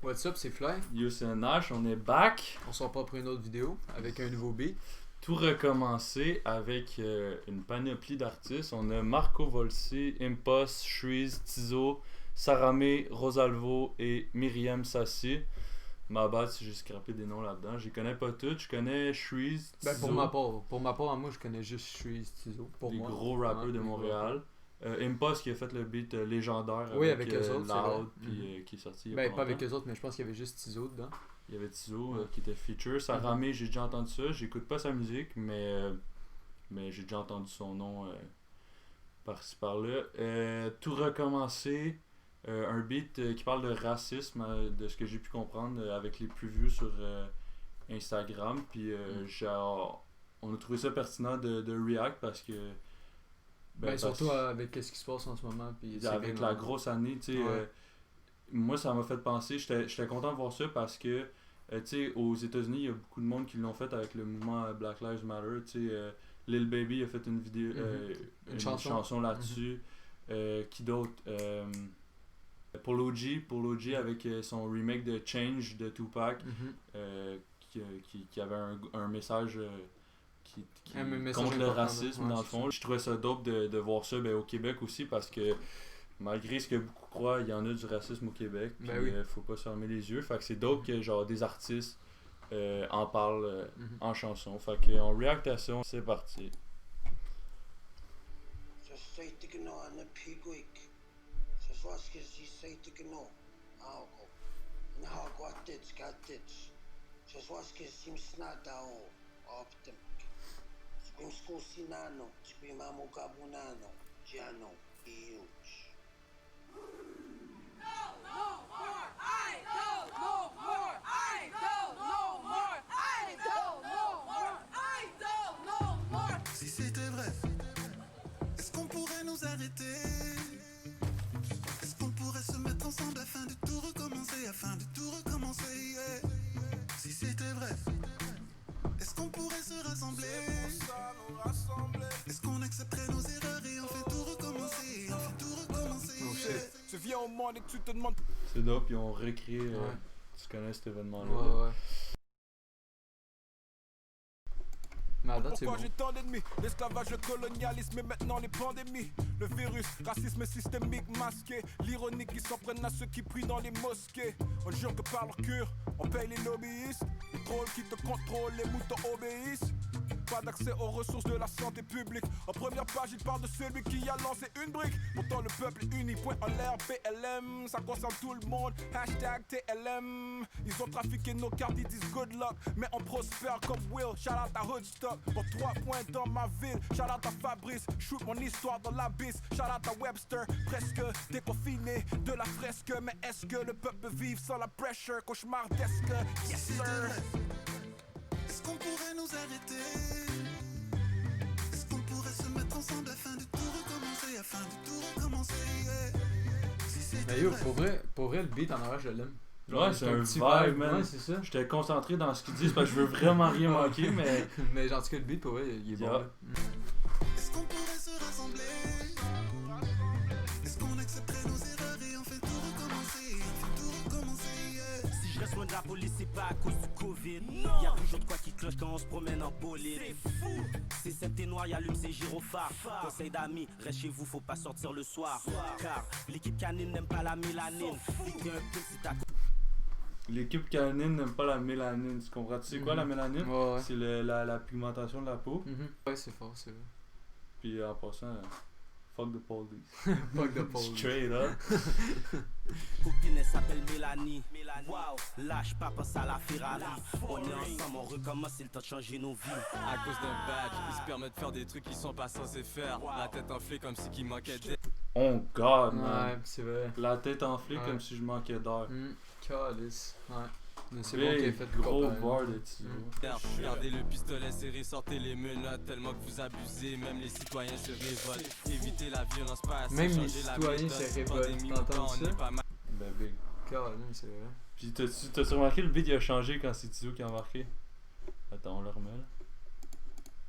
What's up, c'est Fly. Yo, c'est Nash, on est back. On sort pas pour une autre vidéo avec un nouveau beat. Tout recommencer avec une panoplie d'artistes. On a Marco Volsi, Impost, Shreeze, Tizo, Saramé, Rosalvo et Myriam Sassi. Ma bad si j'ai scrappé des noms là-dedans. Je les connais pas tous. Je connais Shreeze, Tizo. Ben, pour ma part, moi je connais juste Shreeze, Tizo. Pour des moi. gros rappeurs de Montréal. Impost qui a fait le beat légendaire Oui, avec eux autres, Loud, c'est puis qui est sorti il y a Ben, pas avec longtemps. eux autres, mais je pense qu'il y avait juste Tizo dedans. Il y avait Tizo qui était feature. Saramé, j'ai déjà entendu ça. J'écoute pas sa musique, mais j'ai déjà entendu son nom par-ci par-là. Tout recommencer. Un beat qui parle de racisme, de ce que j'ai pu comprendre avec les plus vus sur Instagram. Puis on a trouvé ça pertinent de react parce que. Ben, surtout avec ce qui se passe en ce moment. Puis avec la grosse année, tu sais. Ouais. Moi, ça m'a fait penser. J'étais content de voir ça parce que, tu sais, aux États-Unis, il y a beaucoup de monde qui l'ont fait avec le mouvement Black Lives Matter. Tu sais, Lil Baby a fait une vidéo, une chanson là-dessus. Qui d'autre Polo G avec son remake de Change de Tupac, qui avait un message contre le racisme dans le fond. Je trouvais ça dope de voir ça au Québec aussi parce que malgré ce que beaucoup croient, il y en a du racisme au Québec. Faut pas se fermer les yeux. Fait que c'est dope que genre des artistes en parlent en chanson. Fait qu'on react à ça, c'est parti. Si c'était vrai, est-ce qu'on pourrait nous arrêter? Est-ce qu'on pourrait se mettre ensemble afin de tout recommencer, yeah. Si c'était vrai, est-ce qu'on pourrait se rassembler? Est-ce qu'on accepterait nos erreurs et enfin tout recommencer, yeah. Tu viens au monde et tu te demandes. C'est dope, ils ont recréé. Tu connais cet événement-là. Ouais. Mais attends, Pourquoi j'ai tant d'ennemis? L'esclavage, le colonialisme et maintenant les pandémies. Le virus, racisme systémique masqué. L'ironie qui s'en prennent à ceux qui prient dans les mosquées. On jure que par leur cure, on paye les lobbyistes. Les trolls qui te contrôlent, les moutons obéissent. Pas d'accès aux ressources de la santé publique. En première page, il parle de celui qui a lancé une brique. Pourtant le peuple est uni, point en l'air, BLM. Ça concerne tout le monde, hashtag TLM. Ils ont trafiqué nos cartes, ils disent good luck. Mais on prospère comme Will, shout out à Hoodstock. Pour 3 points dans ma ville, shout out à Fabrice. Shoot mon histoire dans l'abysse, shout out à Webster. Presque déconfiné de la fresque. Mais est-ce que le peuple peut vivre sans la pressure cauchemardesque? Yes sir. Est-ce qu'on pourrait nous arrêter? Est-ce qu'on pourrait se mettre ensemble afin de tout recommencer, yeah. Si c'était Mais yo, vrai, pour vrai, le beat en arrière, je l'aime. Ouais, c'est un vibe, man. Ouais, c'est ça. J'étais concentré dans ce qu'ils disent parce que je veux vraiment rien manquer, mais. Mais genre, en tout cas, le beat, pour vrai, il est bon. Là. est-ce qu'on pourrait se rassembler? Est-ce qu'on accepterait nos erreurs et enfin tout recommencer, yeah. Si je reste loin de la police, c'est pas à cause du Covid. Y'a toujours de quoi qui cloche quand on se promène en bolide. C'est fou. C'est cette et noir, y'allume ses gyrophares. Conseil d'amis, reste chez vous, faut pas sortir le soir. Car l'équipe canine n'aime pas la mélanine. T'es un peu si t'as. L'équipe canine n'aime pas la mélanine. Tu comprends? Tu sais quoi la mélanine? Ouais. C'est la pigmentation de la peau. Ouais, c'est fort, c'est vrai. Puis en passant, fuck the police. Fuck the police. Straight up. Copine elle s'appelle Mélanie. Wow, lâche pas, pense à la Ferrari. On est ensemble, on recommence, c'est le temps de changer nos vies. À cause d'un badge, ils se permettent de faire des trucs qu'ils sont pas censés faire. La tête enflée comme si qu'il manquait d'air. Oh god, Ouais, man. c'est vrai. La tête enflée comme si je manquais d'air. Calice. Ouais. Mais c'est bon qu'il ait fait le gros copain. bar de Tizo. Gardez le pistolet serré, sortez les menottes. Tellement que vous abusez, même les citoyens se révoltent. Évitez la violence, pas assez. Même les changer la citoyens méthode. se révoltent. Pandémie ou T'entends pas, on ça? est pas mal. Ben big. Caroline, c'est vrai. Puis t'as remarqué le beat il a changé quand c'est Tizo qui a embarqué? Attends, on le remet là.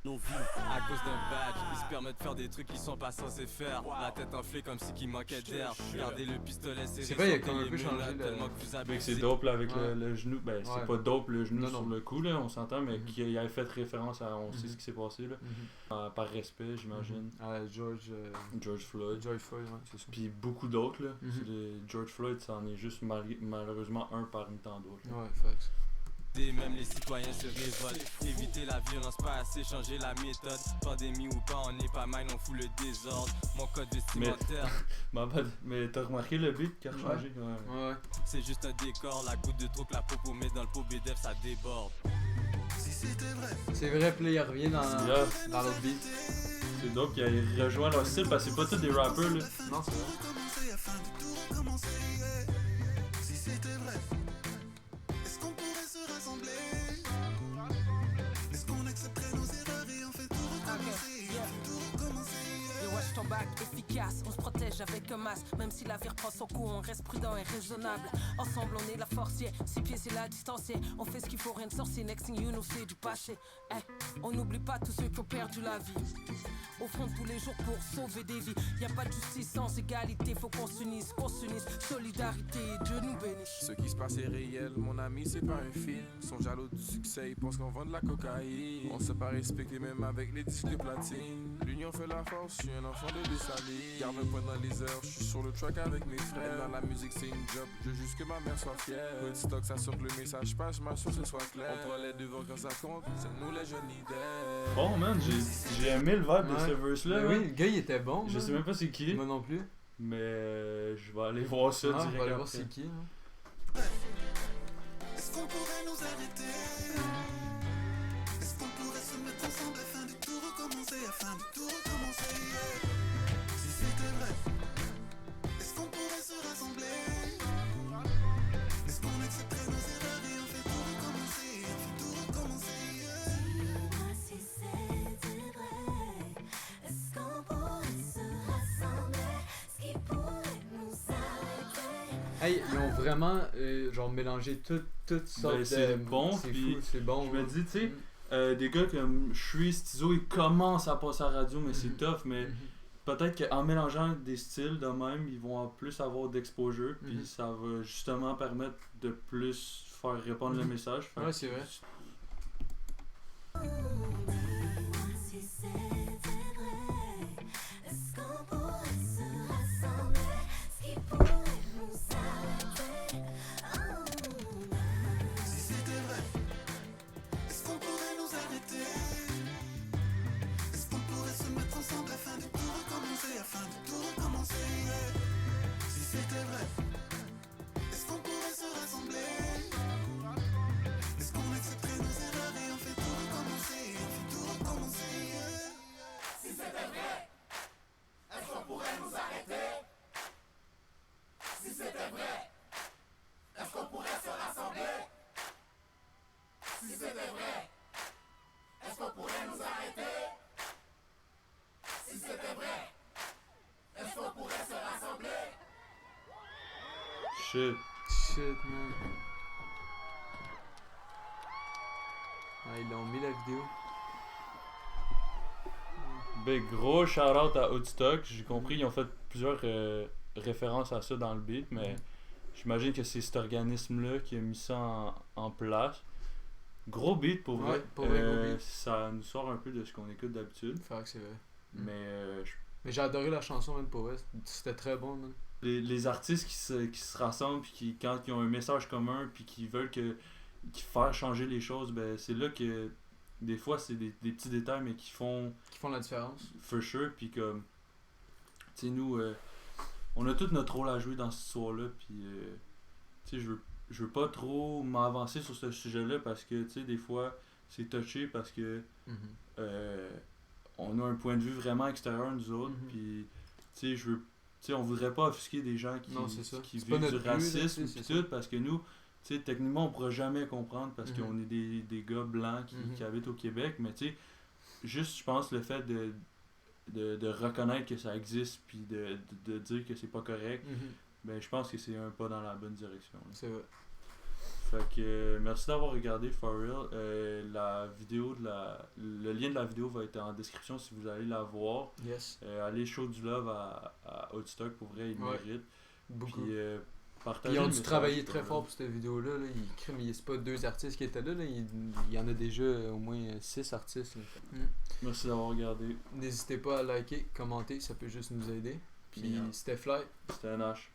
nos vies. À cause d'un badge, ils se permettent de faire des trucs qu'ils sont pas censés faire. La tête enflée comme si qu'il manquait d'air. Gardez le pistolet serré. C'est vrai, il y a comme un peu changé tellement que vous Avec c'est abusez. dope là, avec Ouais. le genou. Ben, c'est Ouais. pas dope le genou Non, sur non. le cou, là, on s'entend, mais Mhm. qu'il avait fait référence à. On sait Mhm. ce qui s'est passé, là. Mhm. Par respect, j'imagine. George Floyd. Floyd, ouais, c'est ça. Puis beaucoup d'autres, là. Mhm. C'est George Floyd, ça en est juste malheureusement un parmi tant d'autres. là. Ouais, facts. Même les citoyens se révoltent. Éviter la violence, pas assez changer la méthode. Pandémie ou pas, on est pas mal, on fout le désordre. Mon code vestimentaire, Mais t'as remarqué le beat qui a changé? Ouais. Ouais. c'est juste un décor. La goutte de trop que la popo met dans le pot BDF, ça déborde. Si c'était vrai, C'est vrai, puis là, il revient Yeah. dans l'autre beat. C'est dope qu'il ait rejoint leur style parce que c'est pas tous des rappers, là. Non, c'est vrai. recommencer afin de tout recommencer. Yeah. Si c'était vrai, est-ce qu'on pourrait se rassembler? Est-ce qu'on accepterait nos erreurs et on fait tout recommencer? On fait tout recommencer. Yeah. Et watch ton bac efficace, on se protège avec un masque. Même si la vie reprend son coup, on reste prudent et raisonnable. Ensemble on est la force, yeah. 6 pieds c'est la distance, yeah. On fait ce qu'il faut, rien de sorcier. Next thing you know c'est du passé. Hey, on n'oublie pas tous ceux qui ont perdu la vie. Au front tous les jours pour sauver des vies. Y a pas de justice sans égalité, faut qu'on s'unisse. Solidarité, Dieu nous bénisse. Ce qui se passe est réel, mon ami, c'est pas un film. Ils sont jaloux du succès, ils pensent qu'on vend de la cocaïne. On s'est pas respecté même avec les disques de platine. L'union fait la force, je suis un enfant de Dessalines. Garde un point dans les heures, je suis sur le track avec mes frères. Dans la musique c'est une job, je veux juste que ma mère soit fière. Woodstock, ça sort que le message passe, je m'assure que ce soit clair. On prend les devants quand ça compte, c'est nous les jeunes leaders. Bon, man, j'ai aimé le vibe de Ouais. ce verse-là. Mais là. oui, le gars, il était bon. Je man. sais même pas c'est qui, Moi non plus. mais je vais aller voir ça Ah, on direct va aller voir après. c'est qui. Hein. Est-ce qu'on pourrait nous arrêter? Est-ce qu'on pourrait se mettre ensemble afin de tout recommencer? Afin de tout recommencer, yeah. Si c'était vrai, est-ce qu'on pourrait se rassembler? Est-ce qu'on accepterait nos erreurs et on fait tout recommencer? On fait tout recommencer, yeah. Dis-moi si c'était vrai. Est-ce qu'on pourrait se rassembler? Ce qui pourrait nous arrêter? Hey, ils ont vraiment genre mélangé toutes sortes de... c'est bon, c'est puis fou, c'est bon. Je me hein. dis, tu sais, des gars comme Shui, Stizo, ils commencent à passer à la radio, mais c'est Mhm. tough, mais Mhm. peut-être qu'en mélangeant des styles de même, ils vont plus avoir d'exposure, puis Mhm. ça va justement permettre de plus faire répondre le Mhm. message. Fait Ouais, que c'est vrai. Dis-moi si c'était vrai. Est-ce qu'on pourrait se rassembler? Ce qui pourrait nous arrêter? Si c'était vrai, est-ce qu'on pourrait nous arrêter? Est-ce qu'on pourrait se mettre ensemble afin de tout recommencer? Afin de tout recommencer, yeah. Si c'était vrai, est-ce qu'on pourrait se rassembler? Est-ce qu'on accepterait nos erreurs et on fait tout recommencer? On fait tout recommencer, yeah. Si c'était vrai, est-ce qu'on pourrait nous arrêter? Si c'était vrai, est-ce qu'on pourrait se rassembler? Si c'était vrai, est-ce qu'on pourrait nous arrêter? Si c'était vrai, est-ce qu'on pourrait se rassembler? shit. Shit, man. Ah, ils l'ont mis la vidéo. Ben, gros shout-out à Woodstock. J'ai compris, ils ont fait plusieurs références à ça dans le beat, mais j'imagine que c'est cet organisme-là qui a mis ça en place. Gros beat pour vrai. Ouais, pour vrai, gros beat. Ça nous sort un peu de ce qu'on écoute d'habitude, Fait que c'est vrai. mais Mais j'ai adoré la chanson, man, pour vrai. C'était très bon, man. les artistes qui se rassemblent, puis qui, quand ils ont un message commun, puis qui veulent qui faire changer les choses, ben c'est là que des fois c'est des petits détails, mais qui font Qui font la différence. for sure, puis comme tu sais nous on a tout notre rôle à jouer dans cette histoire-là, puis tu sais je veux pas trop m'avancer sur ce sujet-là parce que tu sais des fois c'est touché parce que on a un point de vue vraiment extérieur nous autres, Mhm. puis tu sais on voudrait pas offusquer des gens qui Non, c'est ça. qui C'est pas vivent du notre but, là, racisme tu sais, puis c'est tout, parce que nous tu sais techniquement on pourra jamais comprendre parce Mhm. qu'on est des gars blancs Mhm. qui habitent au Québec, mais tu sais juste je pense le fait de reconnaître que ça existe puis de dire que c'est pas correct, ben je pense que c'est un pas dans la bonne direction là. C'est vrai. Fait que merci d'avoir regardé For Real. La vidéo le lien de la vidéo va être en description si vous allez la voir. Yes. Allez show du love à Outstock, pour vrai, ils méritent. Beaucoup. Puis partagez Ils ont le dû message, travailler très pour fort pour cette vidéo-là. Là. C'est pas 2 artistes qui étaient là. Il y en a déjà au moins 6 artistes. Merci d'avoir regardé. N'hésitez pas à liker, commenter, ça peut juste nous aider. Puis c'était Fly. C'était NH.